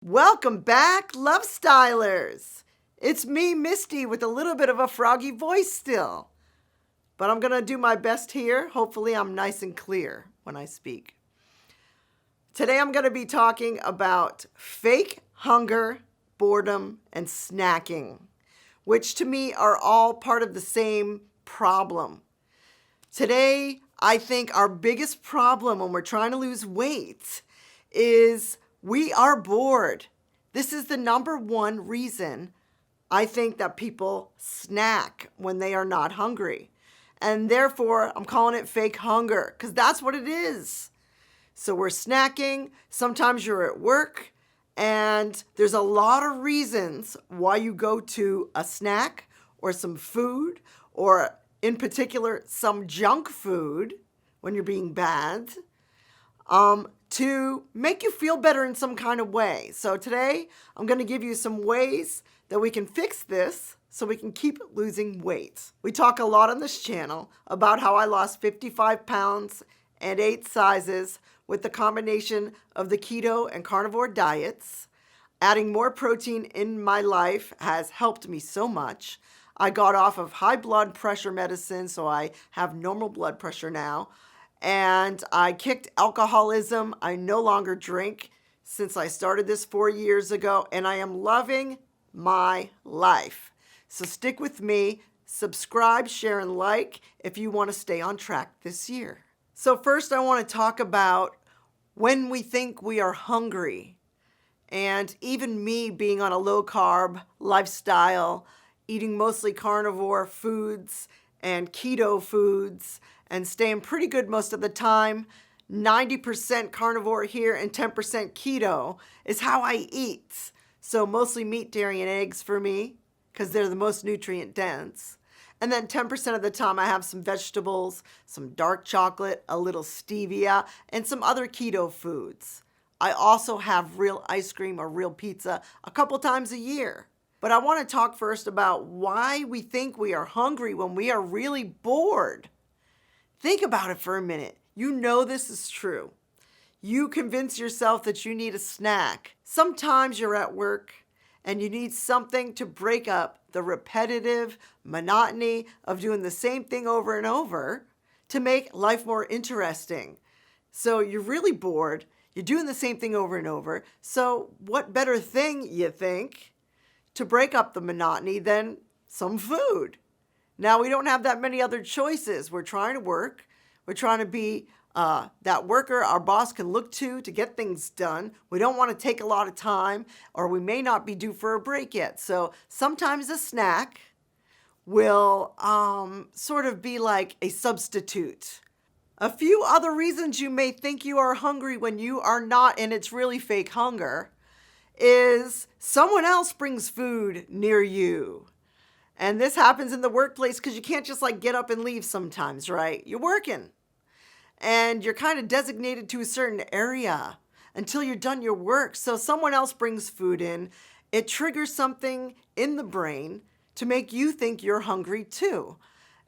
Welcome back, Lovestylers. It's me, Misty, with a little bit of a froggy voice still. But I'm going to do my best here. Hopefully, I'm nice and clear when I speak. Today, I'm going to be talking about fake hunger, boredom, and snacking, which to me are all part of the same problem. Today, I think our biggest problem when we're trying to lose weight is we are bored. This is the number one reason I think that people snack when they are not hungry. And therefore, I'm calling it fake hunger because that's what it is. So we're snacking. Sometimes you're at work and there's a lot of reasons why you go to a snack or some food or in particular some junk food when you're being bad. To make you feel better in some kind of way. So today, I'm going to give you some ways that we can fix this so we can keep losing weight. We talk a lot on this channel about how I lost 55 pounds and 8 sizes with the combination of the keto and carnivore diets. Adding more protein in my life has helped me so much. I got off of high blood pressure medicine, so I have normal blood pressure now. And I kicked alcoholism. I no longer drink since I started this 4 years ago, and I am loving my life. So stick with me, subscribe, share, and like if you want to stay on track this year. So first, I want to talk about when we think we are hungry. And even me being on a low-carb lifestyle, eating mostly carnivore foods and keto foods, and staying pretty good most of the time. 90% carnivore here and 10% keto is how I eat. So mostly meat, dairy, and eggs for me because they're the most nutrient dense. And then 10% of the time I have some vegetables, some dark chocolate, a little stevia, and some other keto foods. I also have real ice cream or real pizza a couple times a year. But I want to talk first about why we think we are hungry when we are really bored. Think about it for a minute. You know this is true. You convince yourself that you need a snack. Sometimes you're at work and you need something to break up the repetitive monotony of doing the same thing over and over to make life more interesting. So you're really bored. You're doing the same thing over and over. So what better thing, you think, to break up the monotony than some food? Now, we don't have that many other choices. We're trying to work. We're trying to be that worker our boss can look to get things done. We don't want to take a lot of time, or we may not be due for a break yet. So sometimes a snack will sort of be like a substitute. A few other reasons you may think you are hungry when you are not, and it's really fake hunger, is someone else brings food near you. And this happens in the workplace because you can't just get up and leave sometimes, right? You're working and you're kind of designated to a certain area until you're done your work. So someone else brings food in. It triggers something in the brain to make you think you're hungry too.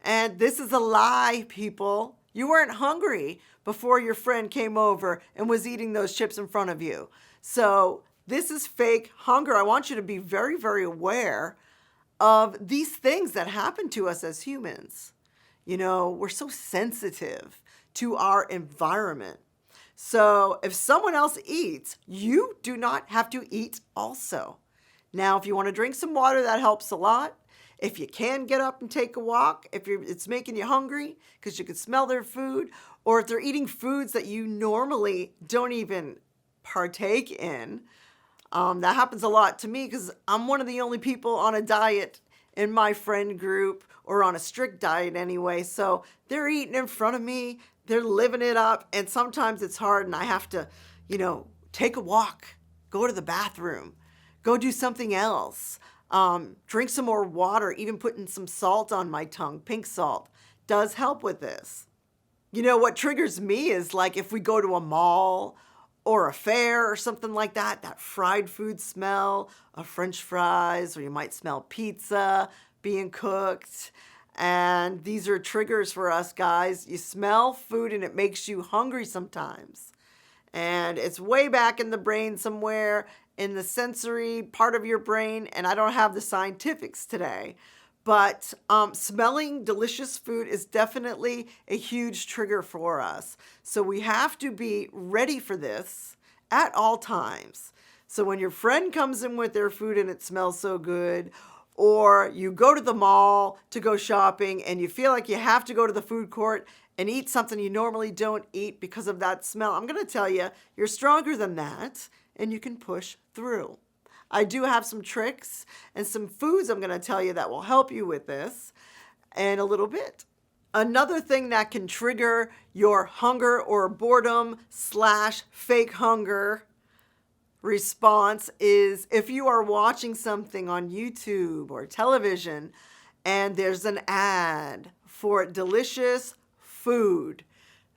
And this is a lie, people. You weren't hungry before your friend came over and was eating those chips in front of you. So this is fake hunger. I want you to be very, very aware of these things that happen to us as humans. You know, we're so sensitive to our environment. So if someone else eats, you do not have to eat also. Now, if you want to drink some water, that helps a lot. If you can get up and take a walk, it's making you hungry because you can smell their food, or if they're eating foods that you normally don't even partake in, that happens a lot to me because I'm one of the only people on a diet in my friend group, or on a strict diet anyway. So they're eating in front of me, they're living it up, and sometimes it's hard and I have to, take a walk, go to the bathroom, go do something else, drink some more water, even putting some salt on my tongue. Pink salt does help with this. What triggers me is if we go to a mall or a fair or something like that, that fried food smell of French fries, or you might smell pizza being cooked. And these are triggers for us guys. You smell food and it makes you hungry sometimes. And it's way back in the brain somewhere. in the sensory part of your brain, and I don't have the scientifics today. But smelling delicious food is definitely a huge trigger for us. So we have to be ready for this at all times. So when your friend comes in with their food and it smells so good, or you go to the mall to go shopping and you feel like you have to go to the food court and eat something you normally don't eat because of that smell, I'm going to tell you, you're stronger than that and you can push through. I do have some tricks and some foods I'm going to tell you that will help you with this in a little bit. Another thing that can trigger your hunger or boredom / fake hunger response is if you are watching something on YouTube or television and there's an ad for delicious food.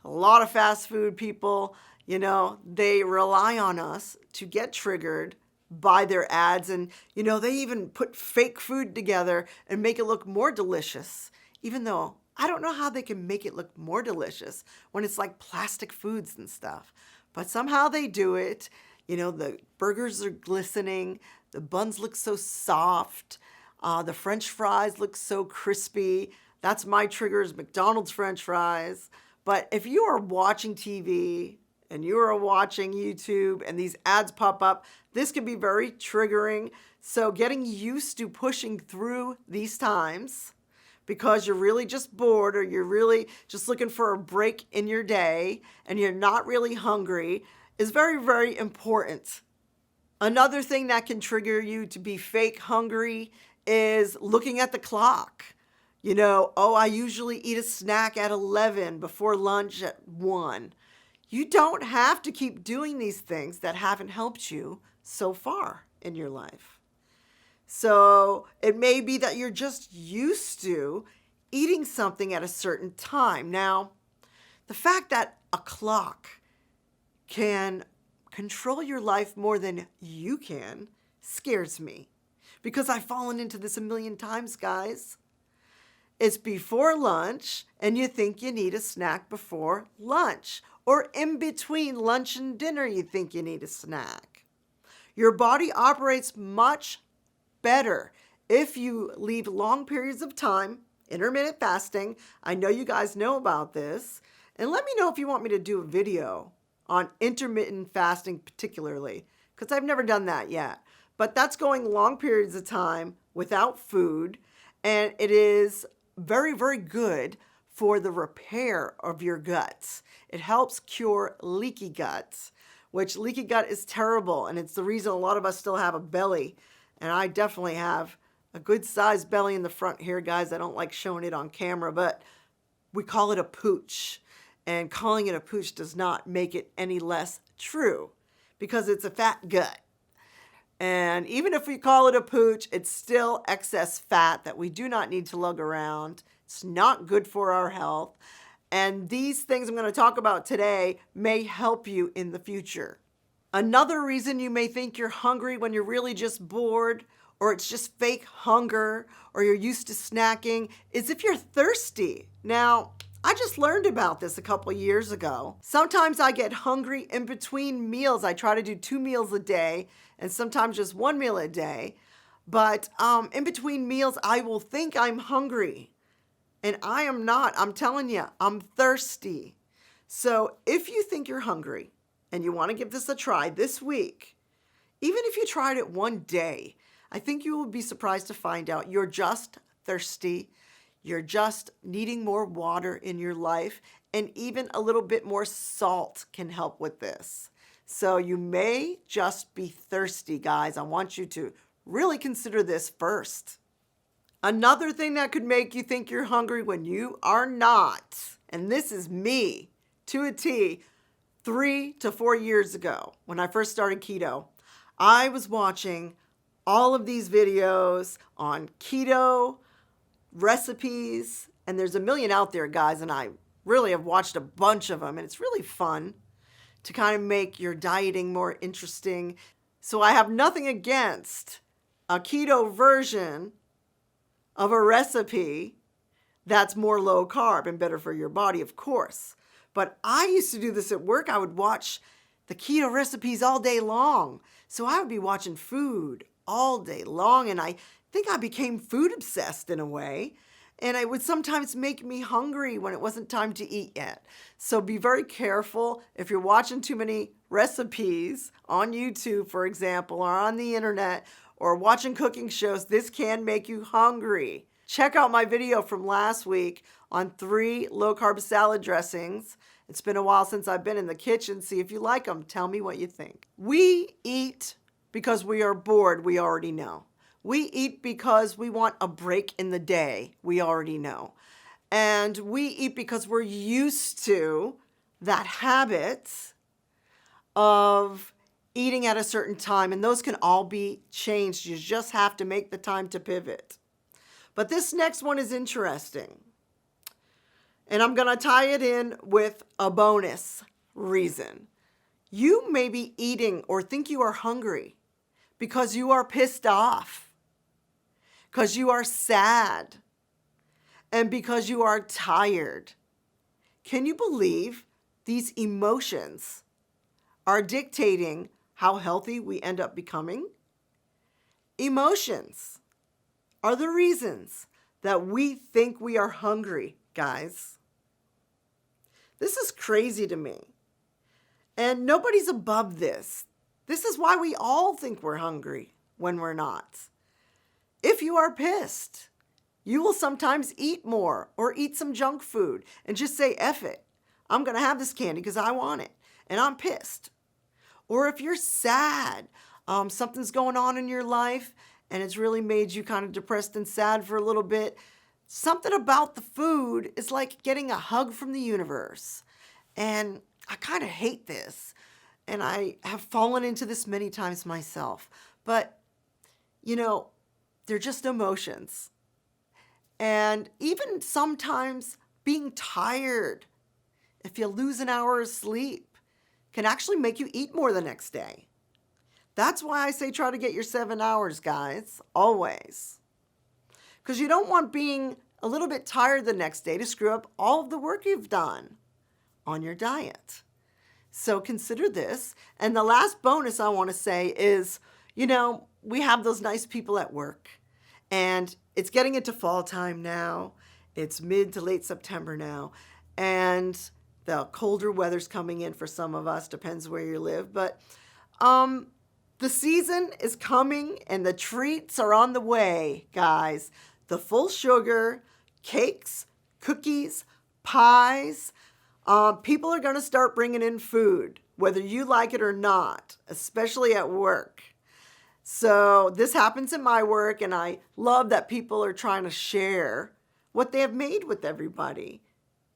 A lot of fast food people, they rely on us to get triggered by their ads, and they even put fake food together and make it look more delicious, even though I don't know how they can make it look more delicious when it's like plastic foods and stuff, but somehow they do it. The burgers are glistening, the buns look so soft, the French fries look so crispy. That's my triggers, McDonald's French fries. But if you are watching TV and you are watching YouTube and these ads pop up, this can be very triggering. So getting used to pushing through these times because you're really just bored or you're really just looking for a break in your day and you're not really hungry is very, very important. Another thing that can trigger you to be fake hungry is looking at the clock. I usually eat a snack at 11 before lunch at 1. You don't have to keep doing these things that haven't helped you so far in your life. So it may be that you're just used to eating something at a certain time. Now, the fact that a clock can control your life more than you can scares me because I've fallen into this a million times, guys. It's before lunch and you think you need a snack before lunch, or in between lunch and dinner you think you need a snack. Your body operates much better if you leave long periods of time, intermittent fasting. I know you guys know about this, and let me know if you want me to do a video on intermittent fasting particularly, because I've never done that yet. But that's going long periods of time without food, and it is very, very good for the repair of your guts. It helps cure leaky guts, which leaky gut is terrible, and it's the reason a lot of us still have a belly. And I definitely have a good sized belly in the front here, guys. I don't like showing it on camera, but we call it a pooch. And calling it a pooch does not make it any less true because it's a fat gut. And even if we call it a pooch, it's still excess fat that we do not need to lug around. It's not good for our health. And these things I'm going to talk about today may help you in the future. Another reason you may think you're hungry when you're really just bored, or it's just fake hunger, or you're used to snacking, is if you're thirsty. Now, I just learned about this a couple years ago. Sometimes I get hungry in between meals. I try to do 2 meals a day and sometimes just 1 meal a day. But in between meals, I will think I'm hungry. And I am not. I'm telling you, I'm thirsty. So if you think you're hungry and you want to give this a try this week, even if you tried it one day, I think you will be surprised to find out you're just thirsty. You're just needing more water in your life, and even a little bit more salt can help with this. So you may just be thirsty, guys. I want you to really consider this first. Another thing that could make you think you're hungry when you are not, and this is me to a T, 3 to 4 years ago when I first started keto, I was watching all of these videos on keto recipes, and there's a million out there, guys, and I really have watched a bunch of them, and it's really fun to kind of make your dieting more interesting. So I have nothing against a keto version of a recipe that's more low carb and better for your body, of course. But I used to do this at work. I would watch the keto recipes all day long. So I would be watching food all day long, and I think I became food obsessed in a way. And it would sometimes make me hungry when it wasn't time to eat yet. So be very careful if you're watching too many recipes on YouTube, for example, or on the internet, or watching cooking shows. This can make you hungry. Check out my video from last week on 3 low-carb salad dressings. It's been a while since I've been in the kitchen. See if you like them. Tell me what you think. We eat because we are bored. We already know. We eat because we want a break in the day. We already know. And we eat because we're used to that habit of eating at a certain time. And those can all be changed. You just have to make the time to pivot. But this next one is interesting. And I'm going to tie it in with a bonus reason. You may be eating or think you are hungry because you are pissed off, because you are sad, and because you are tired. Can you believe these emotions are dictating how healthy we end up becoming? Emotions are the reasons that we think we are hungry, guys. This is crazy to me. And nobody's above this. This is why we all think we're hungry when we're not. If you are pissed, you will sometimes eat more or eat some junk food and just say, F it. I'm going to have this candy because I want it and I'm pissed. Or if you're sad, something's going on in your life and it's really made you kind of depressed and sad for a little bit, something about the food is like getting a hug from the universe. And I kind of hate this. And I have fallen into this many times myself. But, they're just emotions. And even sometimes being tired, if you lose an hour of sleep, can actually make you eat more the next day. That's why I say try to get your 7 hours, guys, always. Because you don't want being a little bit tired the next day to screw up all of the work you've done on your diet. So consider this. And the last bonus I want to say is, we have those nice people at work. And it's getting into fall time now. It's mid to late September now. And the colder weather's coming in for some of us, depends where you live. But the season is coming and the treats are on the way, guys. The full sugar, cakes, cookies, pies. People are going to start bringing in food, whether you like it or not, especially at work. So this happens in my work, and I love that people are trying to share what they have made with everybody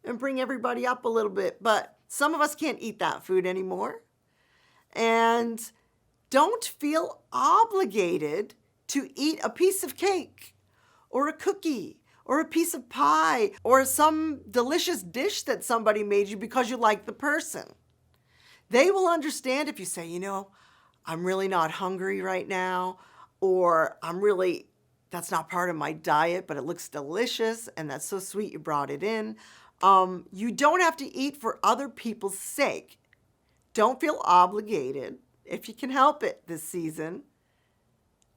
and bring everybody up a little bit. But some of us can't eat that food anymore. And don't feel obligated to eat a piece of cake or a cookie or a piece of pie or some delicious dish that somebody made you because you like the person. They will understand if you say, I'm really not hungry right now, or that's not part of my diet, but it looks delicious and that's so sweet you brought it in. You don't have to eat for other people's sake. Don't feel obligated, if you can help it this season,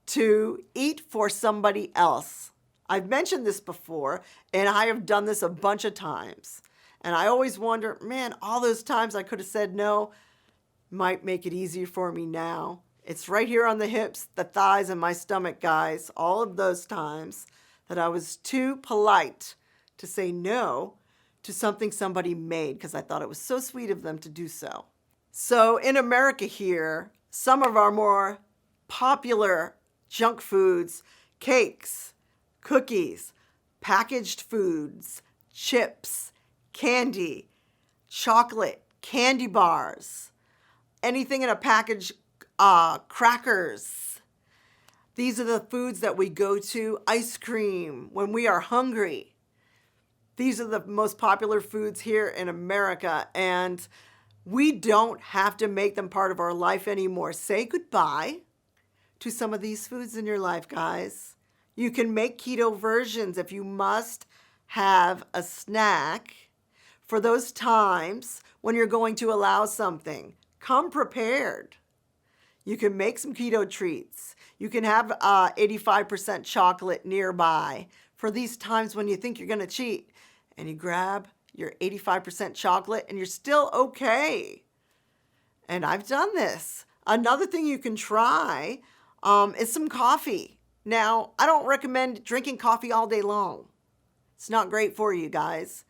to eat for somebody else. I've mentioned this before, and I have done this a bunch of times. And I always wonder, man, all those times I could have said no might make it easier for me now. It's right here on the hips, the thighs, and my stomach, guys. All of those times that I was too polite to say no to something somebody made because I thought it was so sweet of them to do so. So in America here, some of our more popular junk foods, cakes, cookies, packaged foods, chips, candy, chocolate, candy bars, anything in a package, crackers. These are the foods that we go to. Ice cream when we are hungry. These are the most popular foods here in America, and we don't have to make them part of our life anymore. Say goodbye to some of these foods in your life, guys. You can make keto versions if you must have a snack for those times when you're going to allow something. come prepared. You can make some keto treats. You can have 85% chocolate nearby for these times when you think you're going to cheat. And you grab your 85% chocolate and you're still okay. And I've done this. Another thing you can try is some coffee. Now, I don't recommend drinking coffee all day long. It's not great for you guys.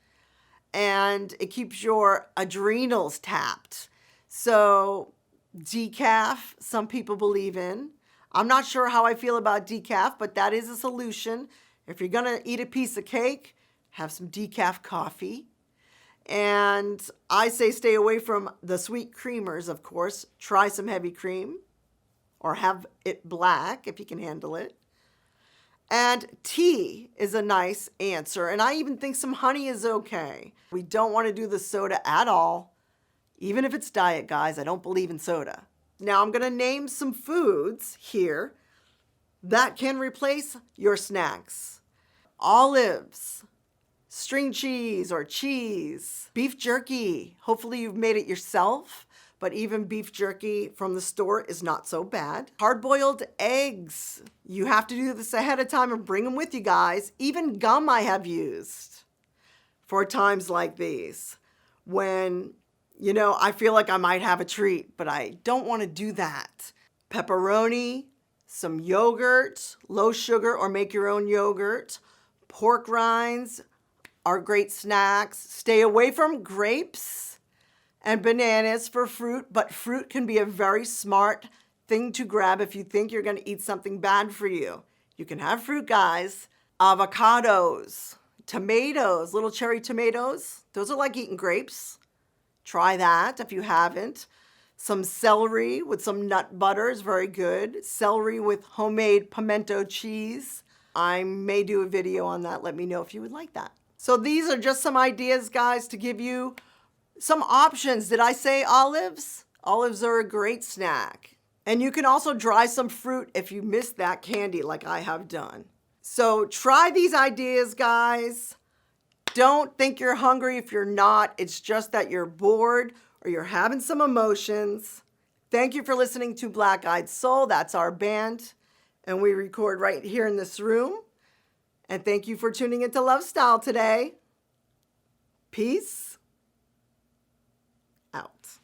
And it keeps your adrenals tapped. So decaf, some people believe in. I'm not sure how I feel about decaf, but that is a solution. If you're going to eat a piece of cake, have some decaf coffee. And I say stay away from the sweet creamers, of course. Try some heavy cream or have it black if you can handle it. And tea is a nice answer. And I even think some honey is okay. We don't want to do the soda at all. Even if it's diet, guys, I don't believe in soda. Now I'm going to name some foods here that can replace your snacks. Olives, string cheese or cheese, beef jerky. Hopefully you've made it yourself, but even beef jerky from the store is not so bad. Hard-boiled eggs. You have to do this ahead of time and bring them with you guys. Even gum I have used for times like these when, I feel like I might have a treat, but I don't want to do that. Pepperoni, some yogurt, low sugar or make your own yogurt, pork rinds are great snacks. Stay away from grapes and bananas for fruit, but fruit can be a very smart thing to grab if you think you're going to eat something bad for you. You can have fruit, guys. Avocados, tomatoes, little cherry tomatoes. Those are like eating grapes. Try that if you haven't. Some celery with some nut butter is very good. Celery with homemade pimento cheese. I may do a video on that. Let me know if you would like that. So these are just some ideas, guys, to give you some options. Did I say olives? Olives are a great snack. And you can also dry some fruit if you missed that candy like I have done. So try these ideas, guys. Don't think you're hungry if you're not. It's just that you're bored or you're having some emotions. Thank you for listening to Black Eyed Soul. That's our band. And we record right here in this room. And thank you for tuning into Lovestyle today. Peace out.